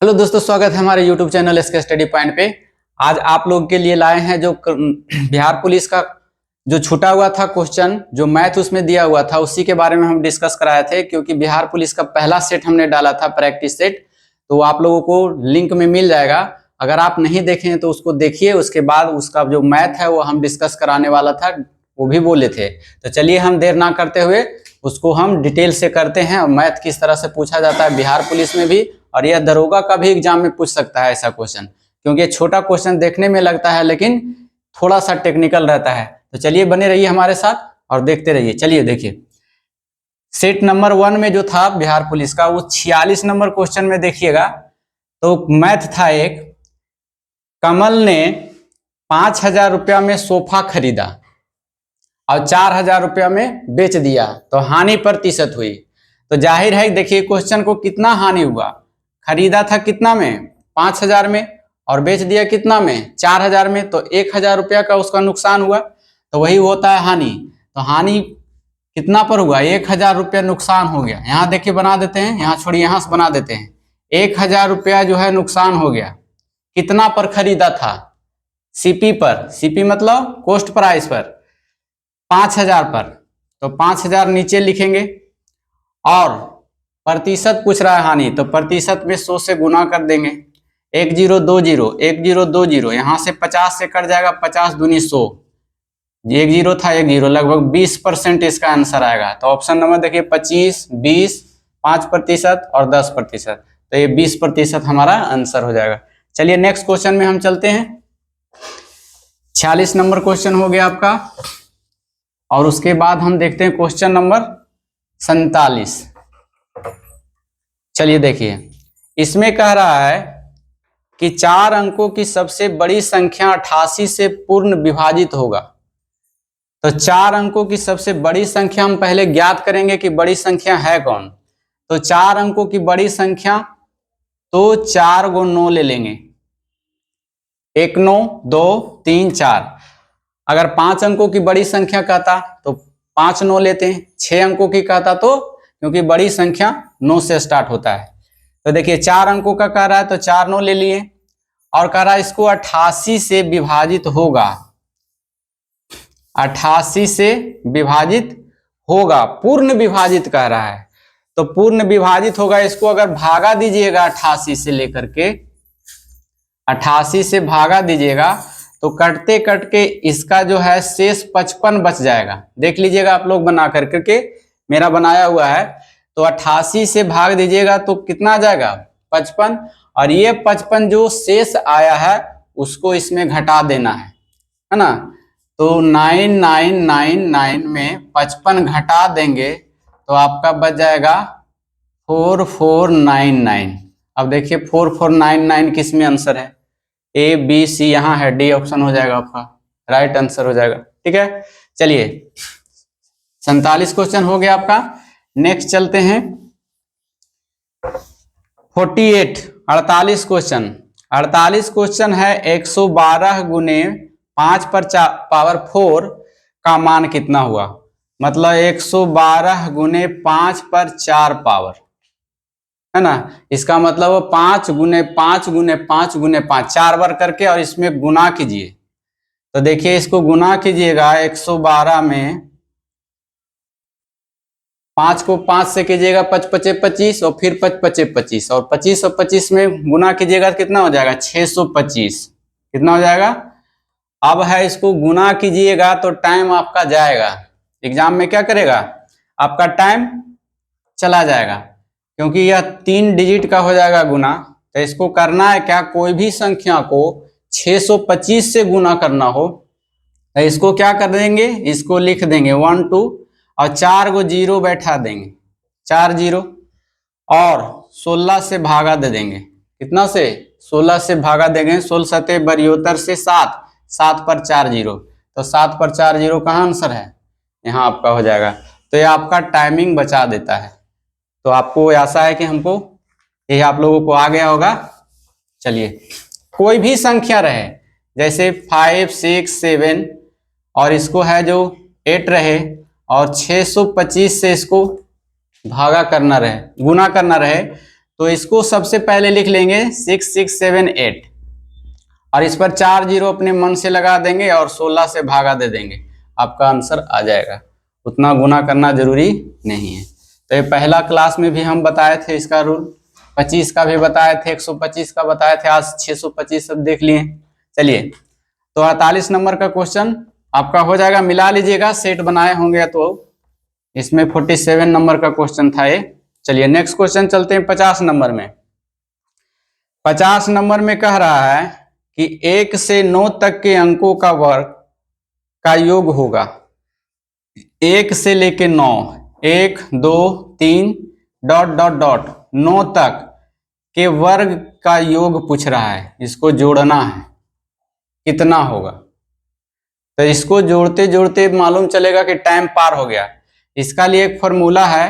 Hello दोस्तों, स्वागत है हमारे YouTube channel SK study point पे। आज आप लोगों के लिए लाए हैं जो बिहार पुलिस का जो छूटा हुआ था क्वेश्चन, जो मैथ उसमें दिया हुआ था, उसी के बारे में हम डिस्कस कराए थे। क्योंकि बिहार पुलिस का पहला सेट हमने डाला था, प्रैक्टिस सेट, तो आप लोगों को लिंक में मिल जाएगा। अगर आप नहीं देखे हैं तो उसको देखिए, उसके बाद उसका जो मैथ है वो हम डिस्कस कराने वाला था, वो भी बोले थे। तो चलिए हम देर ना करते हुए उसको हम डिटेल से करते हैं। मैथ किस तरह से पूछा जाता है बिहार पुलिस में भी, और यह दरोगा का भी एग्जाम में पूछ सकता है ऐसा क्वेश्चन। क्योंकि ये छोटा क्वेश्चन देखने में लगता है लेकिन थोड़ा सा टेक्निकल रहता है। तो चलिए बने रहिए हमारे साथ और देखते रहिए। चलिए देखिए, सेट नंबर 1 में जो था बिहार पुलिस का, वो 46 नंबर क्वेश्चन में देखिएगा। तो मैथ था एक, कमल ने 5,000 रुपया में सोफा खरीदा और 4,000 रुपया में बेच दिया, तो हानि प्रतिशत हुई। तो जाहिर है, देखिए क्वेश्चन को कितना हानि हुआ। खरीदा था कितना में, 5,000 में, और बेच दिया कितना में, 4,000 में, तो 1,000 रुपया का उसका नुकसान हुआ। तो वही होता है हानि। तो हानि कितना पर हुआ, 1,000 रुपया नुकसान हो गया। यहाँ देखिए बना देते हैं, यहाँ छोड़िए, यहाँ से बना देते हैं। 1,000 रुपया जो है नुकसान हो गया। कितना पर खरीदा था, सीपी पर, सीपी मतलब कॉस्ट प्राइस पर, 5,000 पर। तो 5,000 नीचे लिखेंगे, और प्रतिशत पूछ रहा है हानि, तो प्रतिशत में 100 से गुना कर देंगे। 1020, 1020, यहाँ से 50 से कट जाएगा, 50 दूनी 100, 1 जीरो था 1 जीरो, लगभग 20% इसका आंसर आएगा। तो ऑप्शन नंबर देखिए, 25, 20, 5% और 10%। तो ये 20% हमारा आंसर हो जाएगा। चलिए नेक्स्ट क्वेश्चन में हम चलते हैं। 46 नंबर क्वेश्चन हो गया आपका, और उसके बाद हम देखते हैं क्वेश्चन नंबर 47। चलिए देखिए, इसमें कह रहा है कि 4 अंकों की सबसे बड़ी संख्या 88 से पूर्ण विभाजित होगा। तो 4 अंकों की सबसे बड़ी संख्या हम पहले ज्ञात करेंगे कि बड़ी संख्या है कौन। तो 4 अंकों की बड़ी संख्या, तो 4 गो 9 ले लेंगे, 1 9 2 3 4। अगर 5 अंकों की बड़ी संख्या कहता तो 5 9 लेते हैं। 6 अंकों की कहता तो, क्योंकि बड़ी संख्या 9 से स्टार्ट होता है। तो देखिए 4 अंकों का कह रहा है तो 4 9 ले लिए, और कह रहा है इसको 88 से विभाजित होगा। 88 से विभाजित होगा, पूर्ण विभाजित कह रहा है। तो पूर्ण विभाजित होगा, इसको अगर भागा दीजिएगा 88 से लेकर के, 88 से भागा दीजिएगा तो कटते कट के इसका जो है शेष 55 बच जाएगा। देख लीजिएगा आप लोग बना करके, मेरा बनाया हुआ है। तो 88 से भाग दीजिएगा तो कितना आ जाएगा, 55, और ये 55 जो शेष आया है उसको इसमें घटा देना है ना। तो 9999 में 55 घटा देंगे तो आपका बच जाएगा 4499। अब देखिए 4499 किस में आंसर है, ए बी सी, यहाँ है, डी ऑप्शन हो जाएगा आपका, राइट आंसर हो जाएगा। ठीक है, चलिए 47 क्वेश्चन हो गया आपका। नेक्स्ट चलते हैं 48, 48 क्वेश्चन। 48 क्वेश्चन है, 112 गुने 5 पर पावर 4 का मान कितना हुआ। मतलब 112 गुने 5 पर 4 पावर, है ना। इसका मतलब वो 5 गुने 5 गुने 5 गुने 5, 4 बार करके, और इसमें गुना कीजिए। तो देखिए इसको गुना कीजिएगा, 112 में 5 को 5 से कीजिएगा 5 पचे 25, और फिर 5 पचे 25, और 25 और 25 में गुना कीजिएगा कितना हो जाएगा, 625। कितना हो जाएगा। अब है इसको गुना कीजिएगा तो टाइम आपका जाएगा, एग्जाम में क्या करेगा, आपका टाइम चला जाएगा। क्योंकि यह 3 डिजिट का हो जाएगा गुना। तो इसको करना है क्या, कोई भी संख्या को 625 से गुना करना हो तो इसको क्या कर देंगे, इसको लिख देंगे 1 2, और 4 गो 0 बैठा देंगे, 4 0, और 16 से भागा दे देंगे। कितना से, 16 से भागा देंगे। 16 सते 72 से 7, 7 पर 4 0, तो 7 पर 4 0 कहाँ आंसर है, यहाँ आपका हो जाएगा। तो ये आपका टाइमिंग बचा देता है। तो आपको आशा है कि हमको ये आप लोगों को आ गया होगा। चलिए कोई भी संख्या रहे, जैसे 5 6 7, और इसको है जो 8 रहे, और 625 से इसको भागा करना रहे, गुना करना रहे, तो इसको सबसे पहले लिख लेंगे 6678 और इस पर 4 जीरो अपने मन से लगा देंगे और 16 से भागा दे देंगे, आपका आंसर आ जाएगा। उतना गुना करना जरूरी नहीं है। तो ये पहला क्लास में भी हम बताए थे इसका रूल, 25 का भी बताए थे, 125 का बताए थे, आज 625 सब देख लिए। चलिए, तो 48 नंबर का क्वेश्चन आपका हो जाएगा, मिला लीजिएगा, सेट बनाए होंगे तो इसमें 47 नंबर का क्वेश्चन था ये। चलिए नेक्स्ट क्वेश्चन चलते हैं 50 नंबर में। 50 नंबर में कह रहा है कि 1 से 9 तक के अंकों का वर्ग का योग होगा। 1 से लेके 9, 1 2 3 डॉट डॉट डॉट 9 तक के वर्ग का योग पूछ रहा है, इसको जोड़ना है, कितना होगा। तो इसको जोड़ते जोड़ते मालूम चलेगा कि टाइम पार हो गया। इसका लिए एक फॉर्मूला है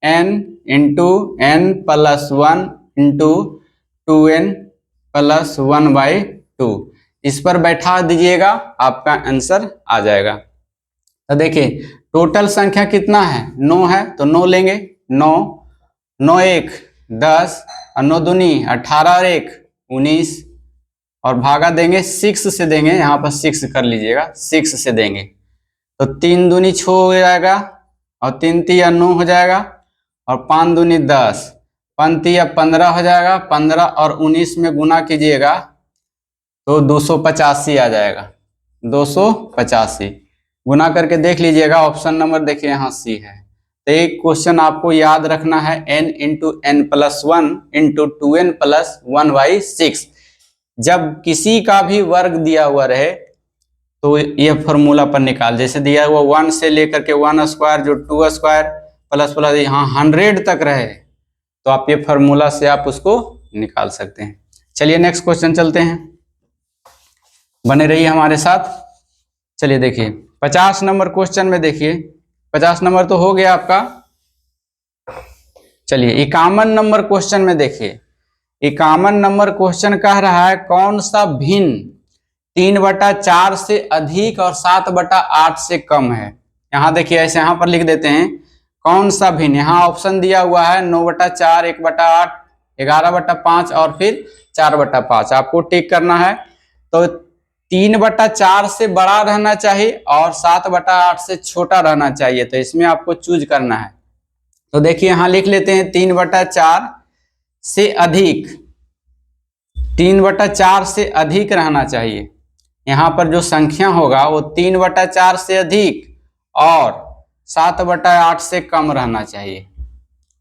n into n plus 1 into 2n plus 1/2। इस पर बैठा दीजिएगा, आपका आंसर आ जाएगा। तो देखिए टोटल संख्या कितना है, 9 है तो 9 लेंगे, 9 9 1 10 और 9 दूनी 18 और 1 19 और भागा देंगे 6 से देंगे, यहाँ पर 6 कर लीजिएगा, 6 से देंगे तो 3 दूनी 6 हो जाएगा और 3 तिया 9 हो जाएगा और 5 दूनी 10, 5 तिया 15 हो जाएगा, 15 और 19 में गुना कीजिएगा तो 285 आ जाएगा, 285 गुना करके देख लीजिएगा। ऑप्शन नंबर देखिए यहाँ सी है। तो एक क्वेश्चन आपको याद रखना है, n into n plus 1 into 2n plus 1/6। जब किसी का भी वर्ग दिया हुआ रहे तो यह फॉर्मूला पर निकाल, जैसे दिया हुआ 1 से लेकर के 1 स्क्वायर जो 2 स्क्वायर प्लस प्लस यहाँ 100 तक रहे तो आप ये फॉर्मूला से आप उसको निकाल सकते हैं। चलिए नेक्स्ट क्वेश्चन चलते हैं, बने रहिए हमारे साथ। चलिए देखिए 50 नंबर क्वेश्चन में देखिए, 50 नंबर तो हो गया आपका। चलिए 51 नंबर क्वेश्चन में देखिए, 51 नंबर क्वेश्चन कह रहा है कौन सा भिन्न 3/4 से अधिक और 7/8 से कम है। यहाँ देखिए ऐसे यहाँ पर लिख देते हैं कौन सा भिन्न, यहाँ ऑप्शन दिया हुआ है 9/4, 1/8, 11/5 और फिर 4/5, आपको टिक करना है। तो 3/4 से बड़ा रहना चाहिए और 7/8 से छोटा रहना चाहिए, तो इसमें आपको चूज करना है। तो देखिए यहाँ लिख लेते हैं 3/4 से अधिक, 3/4 से अधिक रहना चाहिए। यहाँ पर जो संख्या होगा वो 3/4 से अधिक और 7/8 से कम रहना चाहिए।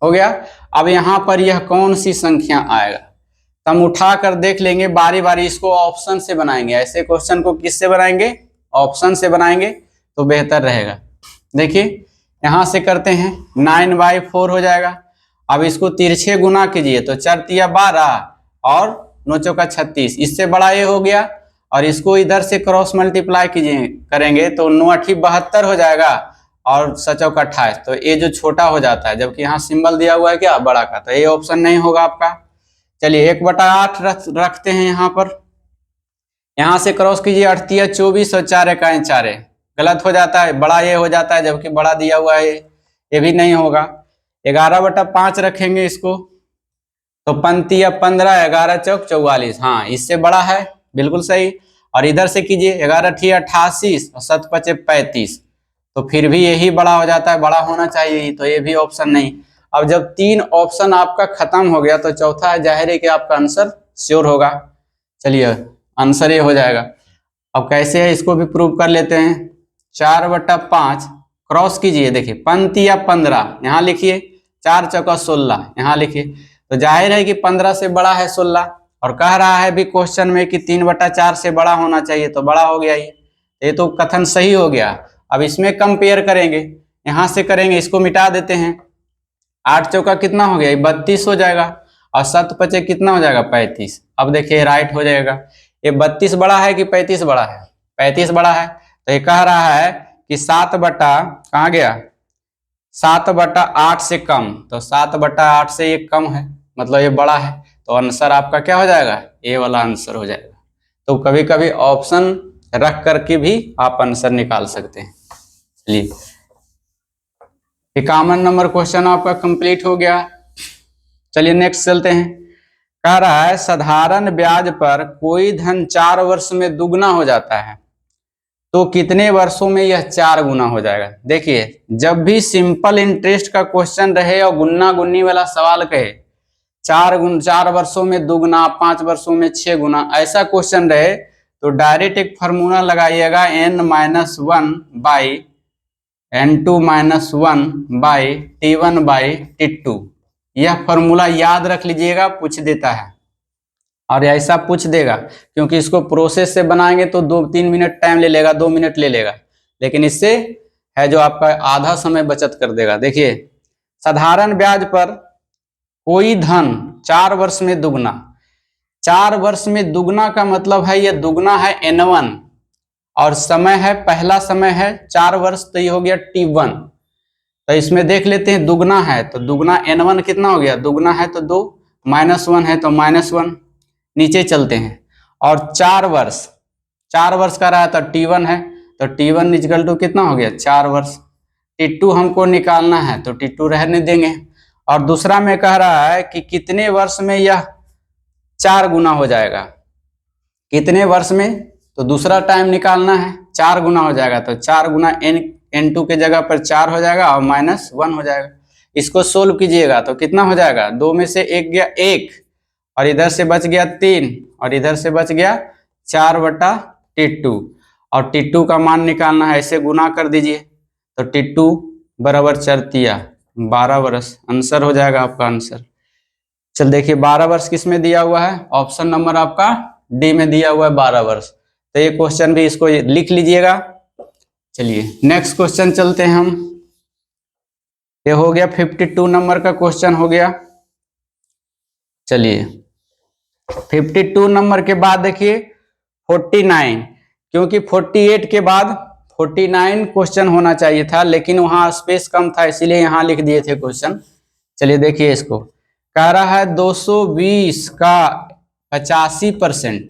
हो गया। अब यहाँ पर यह कौन सी संख्या आएगा, तो हम उठा कर देख लेंगे, बारी बारी इसको ऑप्शन से बनाएंगे। ऐसे क्वेश्चन को किससे बनाएंगे, ऑप्शन से बनाएंगे तो बेहतर रहेगा। देखिए यहाँ से करते हैं 9/4 हो जाएगा। अब इसको तिरछे गुना कीजिए तो 4 तिया 12 और 9 चौका 36, इससे बड़ा ये हो गया। और इसको इधर से क्रॉस मल्टीप्लाई कीजिए करेंगे तो 9 8 72 हो जाएगा और 7 चौका 28, तो ये जो छोटा हो जाता है, जबकि यहाँ सिंबल दिया हुआ है क्या बड़ा का, तो ये ऑप्शन नहीं होगा आपका। चलिए 1/8 रखते हैं यहाँ पर, यहाँ से क्रॉस कीजिए 8 तिया 24 और 4 एकाएं 4, गलत हो जाता है, बड़ा ये हो जाता है जबकि बड़ा दिया हुआ है, ये भी नहीं होगा। 11/5 रखेंगे इसको तो 5 तिया 15, 11 चौक 44, हाँ इससे बड़ा है, बिल्कुल सही। और इधर से कीजिए 11 × 88 और 7 × 5 = 35, तो फिर भी यही बड़ा हो जाता है, बड़ा होना चाहिए, तो ये भी ऑप्शन नहीं। अब जब 3 ऑप्शन आपका खत्म हो गया तो चौथा है, जाहिर है कि आपका आंसर श्योर होगा। चलिए आंसर ये हो जाएगा। अब कैसे है इसको भी प्रूव कर लेते हैं। 4/5 क्रॉस कीजिए, देखिए 5 तिया 15 यहाँ लिखिए, 4 चौका 16 यहाँ लिखिए, तो जाहिर है कि 15 से बड़ा है 16, और कह रहा है भी क्वेश्चन में कि 3/4 से बड़ा होना चाहिए, तो बड़ा हो गया ये तो कथन सही हो गया। अब इसमें कंपेयर करेंगे, यहाँ से करेंगे, इसको मिटा देते हैं। 8 चौका कितना हो गया, 32 हो जाएगा और 7 × 5 कितना हो जाएगा 35। अब देखिए राइट हो जाएगा। ये 32 बड़ा है कि 35 बड़ा है, 35 बड़ा है, तो ये कह रहा है कि 7/कहाँ गया 7/8 से कम, तो 7/8 से ये कम है, मतलब ये बड़ा है, तो आंसर आपका क्या हो जाएगा, ए वाला आंसर हो जाएगा। तो कभी कभी ऑप्शन रख करके भी आप आंसर निकाल सकते हैं। चलिए 51 नंबर क्वेश्चन आपका कंप्लीट हो गया। चलिए नेक्स्ट चलते हैं। कह रहा है साधारण ब्याज पर कोई धन 4 वर्ष में दुगना हो जाता है तो कितने वर्षों में यह 4 गुना हो जाएगा। देखिए जब भी सिंपल इंटरेस्ट का क्वेश्चन रहे और गुन्ना गुन्नी वाला सवाल कहे 4 वर्षों में दुगना, 5 वर्षों में 6 गुना, ऐसा क्वेश्चन रहे तो डायरेक्ट एक फार्मूला लगाइएगा n-1/n2-1/t1/t2। यह फार्मूला याद रख लीजिएगा, पूछ देता है और ऐसा पूछ देगा क्योंकि इसको प्रोसेस से बनाएंगे तो 2-3 मिनट टाइम ले लेगा, 2 मिनट ले लेगा, लेकिन इससे है जो आपका आधा समय बचत कर देगा। देखिए साधारण ब्याज पर कोई धन 4 वर्ष में दुगना, 4 वर्ष में दुगना का मतलब है ये दुगना है n1 और समय है, पहला समय है 4 वर्ष तो ये हो गया t1। तो इसमें देख लेते हैं दुगना है तो दुगना n1 कितना हो गया, दुगना है तो 2, -1 है तो -1, नीचे चलते हैं। और 4 वर्ष का रहा था t1 है तो t1 इक्वल टू कितना हो गया 4 वर्ष। t2 हमको निकालना है तो t2 रहने देंगे। और दूसरा में कह रहा है कि कितने वर्ष में यह 4 गुना हो जाएगा, कितने वर्ष में, तो दूसरा टाइम निकालना है, 4 गुना हो जाएगा तो 4 गुना n2 के जगह पर 4 हो जाएगा और -1 हो जाएगा। इसको सोल्व कीजिएगा तो कितना हो जाएगा, 2 में से 1 गया 1 और इधर से बच गया 3 और इधर से बच गया 4/t2 और t2 का मान निकालना है, ऐसे गुना कर दीजिए तो t2 बराबर 4×3 12 वर्ष, आंसर हो जाएगा आपका आंसर। चल देखिए 12 वर्ष किस में दिया हुआ है, ऑप्शन नंबर आपका डी में दिया हुआ है 12 वर्ष। तो ये क्वेश्चन भी इसको लिख लीजिएगा। चलिए नेक्स्ट क्वेश्चन चलते हैं हम। ये हो गया 52 नंबर का क्वेश्चन हो गया। चलिए 52 नंबर के बाद देखिए 49, क्योंकि 48 के बाद 49 क्वेश्चन होना चाहिए था लेकिन वहां स्पेस कम था इसीलिए यहां लिख दिए थे क्वेश्चन। चलिए देखिए इसको कह रहा है 220 का 85%,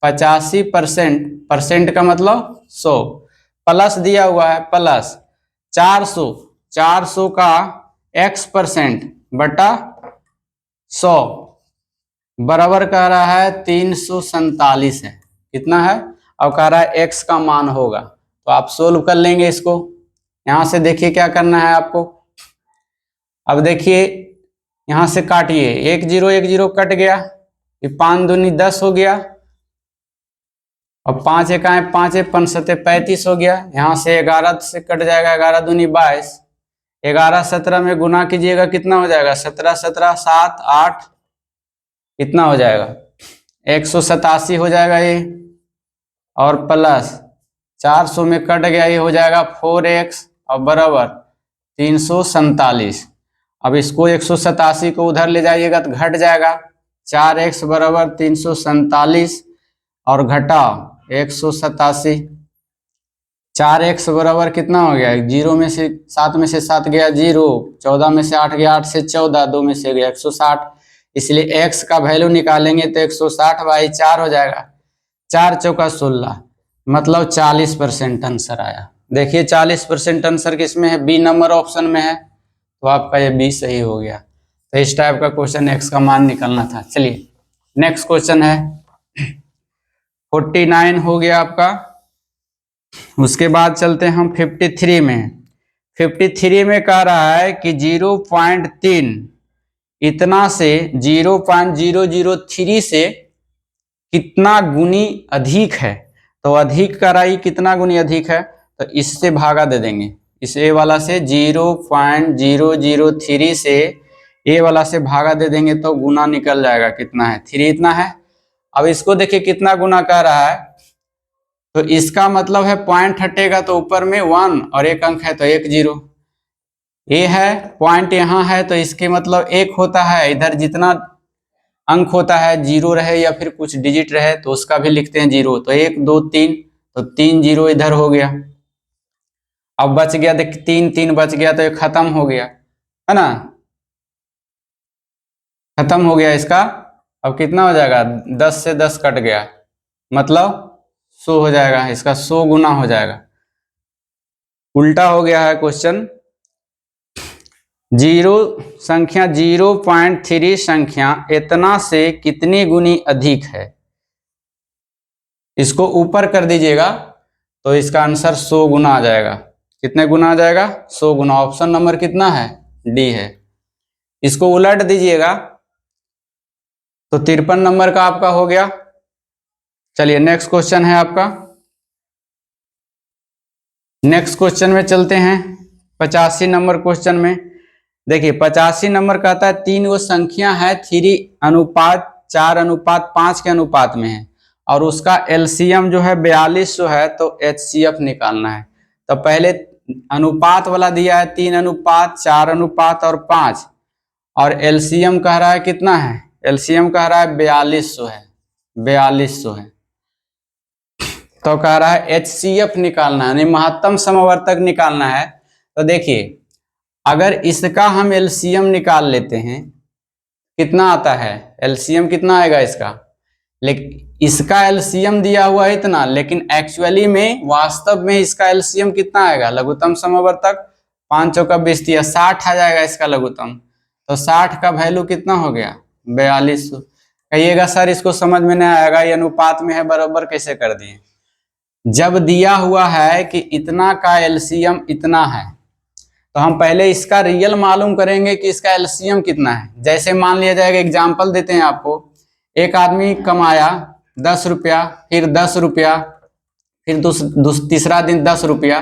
85% परसेंट का मतलब 100 प्लस दिया हुआ है प्लस 400 का x% बटा 100 बराबर कह रहा है 347 है, कितना है, अब कह रहा है x का मान होगा तो आप सोल्व कर लेंगे इसको। यहां से देखिए क्या करना है आपको, अब देखिए यहां से काटिए, 1 0 1 0 कट गया, ये 5 दूनी 10 हो गया और 5 1 5 5 7 35 हो गया। यहाँ से 11 से कट जाएगा, 11 दूनी 22, 11 17 में गुना कीजिएगा कितना हो जाएगा, 17 17 7 8 कितना हो जाएगा 187 हो जाएगा ये, और प्लस 400 में कट गया ये हो जाएगा 4x और बराबर 347। अब इसको 187 को उधर ले जाइएगा तो घट जाएगा, 4x बराबर 347 और घटाओ 187, 4x बराबर कितना हो गया, 0 में से 7 में से 7 गया 0, 14 में से 8 गया 8 से 14, 2 में से गया 160, इसलिए x का वैल्यू निकालेंगे तो 160/4 हो जाएगा, 4 चौका 16 मतलब 40% आंसर आया। देखिए 40% आंसर किसमें है, बी नंबर ऑप्शन में है, तो आपका ये बी सही हो गया। तो इस टाइप का क्वेश्चन x का मान निकलना था। चलिए नेक्स्ट क्वेश्चन है 49 हो गया आपका। उसके बाद चलते हैं हम 53 में। 53 में कह रहा है कि 0.3 इतना से 0.003 से कितना गुनी अधिक है, तो अधिक का राई कितना गुनी अधिक है, तो इससे भागा दे देंगे, इस ए वाला से 0.003 से ए वाला से भागा दे देंगे तो गुना निकल जाएगा, कितना है 3 इतना है। अब इसको देखिए कितना गुना कह रहा है, तो इसका मतलब है पॉइंट हटेगा तो ऊपर में 1 और एक अंक है तो 1 0, ए है पॉइंट यहाँ है तो इसके मतलब 1 होता है, इधर जितना अंक होता है 0 रहे या फिर कुछ डिजिट रहे तो उसका भी लिखते हैं 0, तो 1 2 3 तो 3 0 इधर हो गया। अब बच गया देख 3 3 बच गया तो ये खत्म हो गया है ना, खत्म हो गया इसका। अब कितना हो जाएगा, 10 से 10 कट गया मतलब 100 हो जाएगा, इसका 100 गुना हो जाएगा। उल्टा हो गया है क्वेश्चन, जीरो संख्या 0.3 संख्या इतना से कितनी गुनी अधिक है। इसको ऊपर कर दीजिएगा तो इसका आंसर 100 गुना आ जाएगा। कितने गुना आ जाएगा? 100 गुना। ऑप्शन नंबर कितना है? डी है। इसको उलट दीजिएगा तो 53 नंबर का आपका हो गया। चलिए नेक्स्ट क्वेश्चन है आपका। नेक्स्ट क्वेश्चन में चलते हैं। 85 नंबर क्वेश्चन में देखिए 85 नंबर कहता है तीन वो संख्या है 3:4:5 के अनुपात में है और उसका एलसीएम जो है 42 है, तो एचसीएफ निकालना है। तो पहले अनुपात वाला दिया है 3:4:5 और एलसीएम कह रहा है कितना है? एलसीएम कह रहा है 4200 है, 4200 है। तो कह रहा है एचसीएफ निकालना है, यानी महत्तम समवर्तक निकालना है। तो देखिए अगर इसका हम एलसीएम निकाल लेते हैं कितना आता है? एलसीएम कितना आएगा इसका? लेकिन इसका एलसीएम दिया हुआ है इतना, लेकिन एक्चुअली में वास्तव में इसका एलसीएम कितना आएगा? लघुत्तम समवर्तक 5 चौका 20 दिया 60 आ जाएगा इसका लघुत्तम। तो 60 का वैल्यू कितना हो गया? 4200। कहिएगा सर इसको समझ में नहीं आएगा, ये अनुपात में है बराबर कैसे कर दिए? जब दिया हुआ है कि इतना का एलसीएम इतना है तो हम पहले इसका रियल मालूम करेंगे कि इसका एलसीएम कितना है। जैसे मान लिया जाएगा, एग्जाम्पल देते हैं आपको, एक आदमी कमाया 10 रुपया, फिर 10 रुपया, फिर तीसरा दिन 10 रुपया,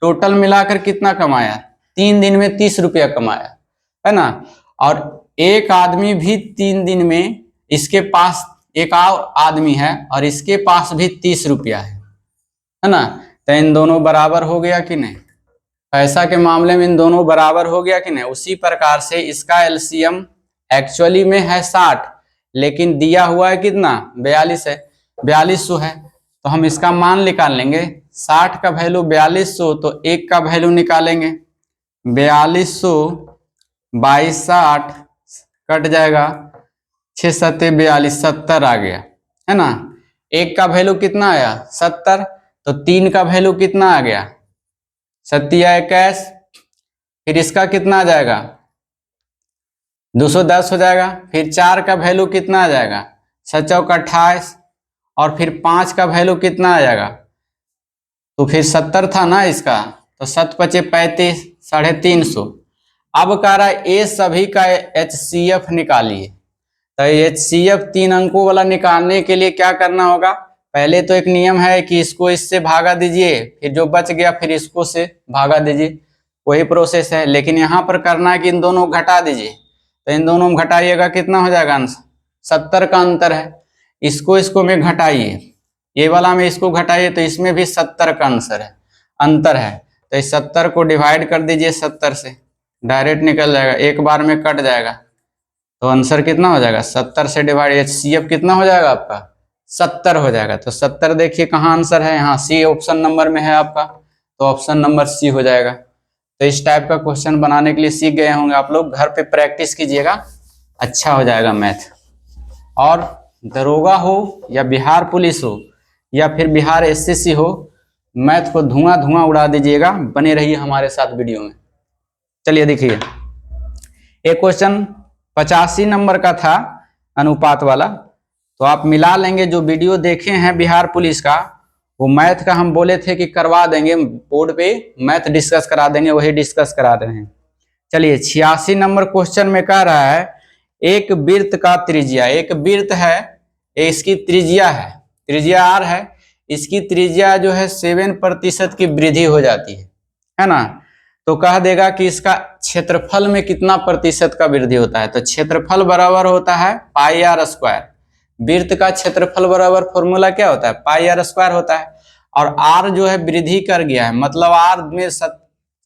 टोटल मिलाकर कितना कमाया? 3 दिन में 30 रुपया कमाया, है ना। और एक आदमी भी 3 दिन में, इसके पास एक और आदमी है और इसके पास भी 30 रुपया है ना। तो इन दोनों बराबर हो गया कि नहीं? पैसा के मामले में इन दोनों बराबर हो गया कि नहीं? उसी प्रकार से इसका एलसीएम एक्चुअली में है 60, लेकिन दिया हुआ है कितना? 42 है, 4200 है। तो हम इसका मान निकाल लेंगे। 60 का वैल्यू 4200, तो 1 का वैल्यू निकालेंगे। 4200 22 60 कट जाएगा, 6 7 42, 70 आ गया, है ना। 1 का वैल्यू कितना आया? 70। तो 3 का वैल्यू कितना आ गया? 7 फिर इसका कितना आ जाएगा? 210 हो जाएगा। फिर 4 का वैल्यू कितना आ जाएगा? 7 चौका 28, और फिर 5 का वैल्यू कितना आ जाएगा? तो फिर 70 था ना इसका, तो 7 पचे 35, 350। अब कह रहा है ये सभी का एचसीएफ निकालिए। तो एचसीएफ 3 अंकों वाला निकालने के लिए क्या करना होगा? पहले तो एक नियम है कि इसको इससे भागा दीजिए, फिर जो बच गया फिर इसको से भागा दीजिए, वही प्रोसेस है। लेकिन यहाँ पर करना है कि इन दोनों घटा दीजिए। तो इन दोनों में घटाइएगा कितना हो जाएगा आंसर? 70 का अंतर है। इसको में घटाइए, ये वाला में इसको घटाइए, तो इसमें भी 70 का आंसर है, अंतर है। तो इस 70 को डिवाइड कर दीजिए 70 से, डायरेक्ट निकल जाएगा, एक बार में कट जाएगा। तो आंसर कितना हो जाएगा? 70 से डिवाइड, एचसीएफ कितना हो जाएगा आपका? 70 हो जाएगा। तो 70 देखिए कहाँ आंसर है? यहाँ सी ऑप्शन नंबर में है आपका, तो ऑप्शन नंबर सी हो जाएगा। तो इस टाइप का क्वेश्चन बनाने के लिए सीख गए होंगे आप लोग, घर पे प्रैक्टिस कीजिएगा, अच्छा हो जाएगा मैथ। और दरोगा हो या बिहार पुलिस हो या फिर बिहार एसएससी हो, मैथ को धुआं धुआं उड़ा दीजिएगा। बने रहिए हमारे साथ वीडियो में। चलिए देखिए, एक क्वेश्चन 85 नंबर का था अनुपात वाला, तो आप मिला लेंगे। जो वीडियो देखे हैं बिहार पुलिस का, वो मैथ का हम बोले थे कि करवा देंगे, बोर्ड पे मैथ डिस्कस करा देंगे, वही डिस्कस करा रहे हैं। चलिए 86 नंबर क्वेश्चन में कह रहा है एक वृत्त का त्रिज्या, एक वृत्त है, इसकी त्रिज्या है, त्रिज्या r है, इसकी त्रिज्या जो है 7% की वृद्धि हो जाती है ना। तो कह देगा कि इसका क्षेत्रफल में कितना प्रतिशत का वृद्धि होता है। तो क्षेत्रफल बराबर होता है पाई आर स्क्वायर। वृत्त का क्षेत्रफल बराबर फॉर्मूला क्या होता है? पाई आर स्क्वायर होता है। और r जो है वृद्धि कर गया है, मतलब r में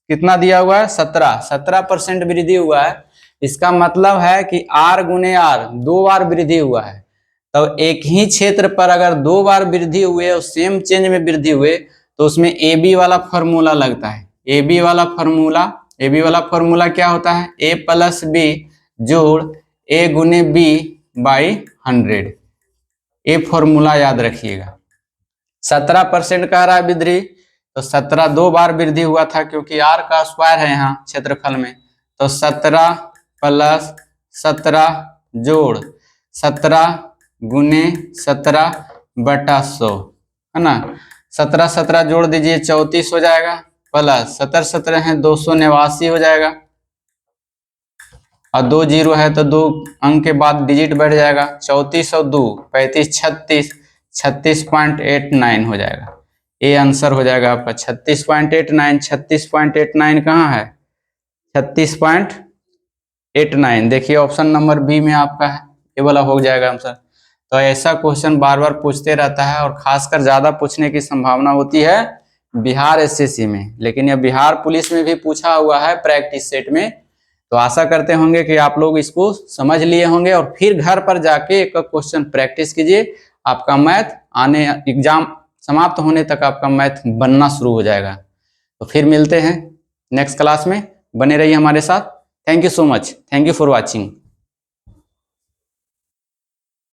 कितना दिया हुआ है? 17% वृद्धि हुआ है। इसका मतलब है कि r गुने r 2 बार वृद्धि हुआ है। तो एक ही क्षेत्र पर अगर 2 बार वृद्धि हुए और सेम चेंज में वृद्धि हुए, तो उसमें ए बी वाला फॉर्मूला लगता है। ए बी वाला फॉर्मूला क्या होता है? a प्लस बी जोड़ a गुने बी बाई 100। ये फॉर्मूला याद रखिएगा। 17% कह रहा है वृद्धि, तो 17 2 बार वृद्धि हुआ था, क्योंकि r का स्क्वायर है यहाँ क्षेत्रफल में, तो 17 प्लस 17 जोड़ 17 गुने 17 बटा 100 है ना। 17 17 जोड़ दीजिए 34 हो जाएगा, प्लस 17 17 है 289 हो जाएगा, और 2 जीरो है तो 2 अंक के बाद डिजिट बढ़ जाएगा, 34 और 2 35 36 36.89 हो जाएगा। ये आंसर हो जाएगा आपका 36.89। 36.89 कहाँ है, 36.89 देखिए ऑप्शन नंबर बी में आपका है, ये वाला हो जाएगा आंसर। तो ऐसा क्वेश्चन बार बार पूछते रहता है और खासकर ज्यादा पूछने की संभावना होती है बिहार एसएससी में, लेकिन यह बिहार पुलिस में भी पूछा हुआ है प्रैक्टिस सेट में। तो आशा करते होंगे कि आप लोग इसको समझ लिए होंगे और फिर घर पर जाके एक क्वेश्चन प्रैक्टिस कीजिए। आपका मैथ आने एग्जाम समाप्त होने तक आपका मैथ बनना शुरू हो जाएगा। तो फिर मिलते हैं नेक्स्ट क्लास में, बने रहिए हमारे साथ। Thank you so much, thank you for watching.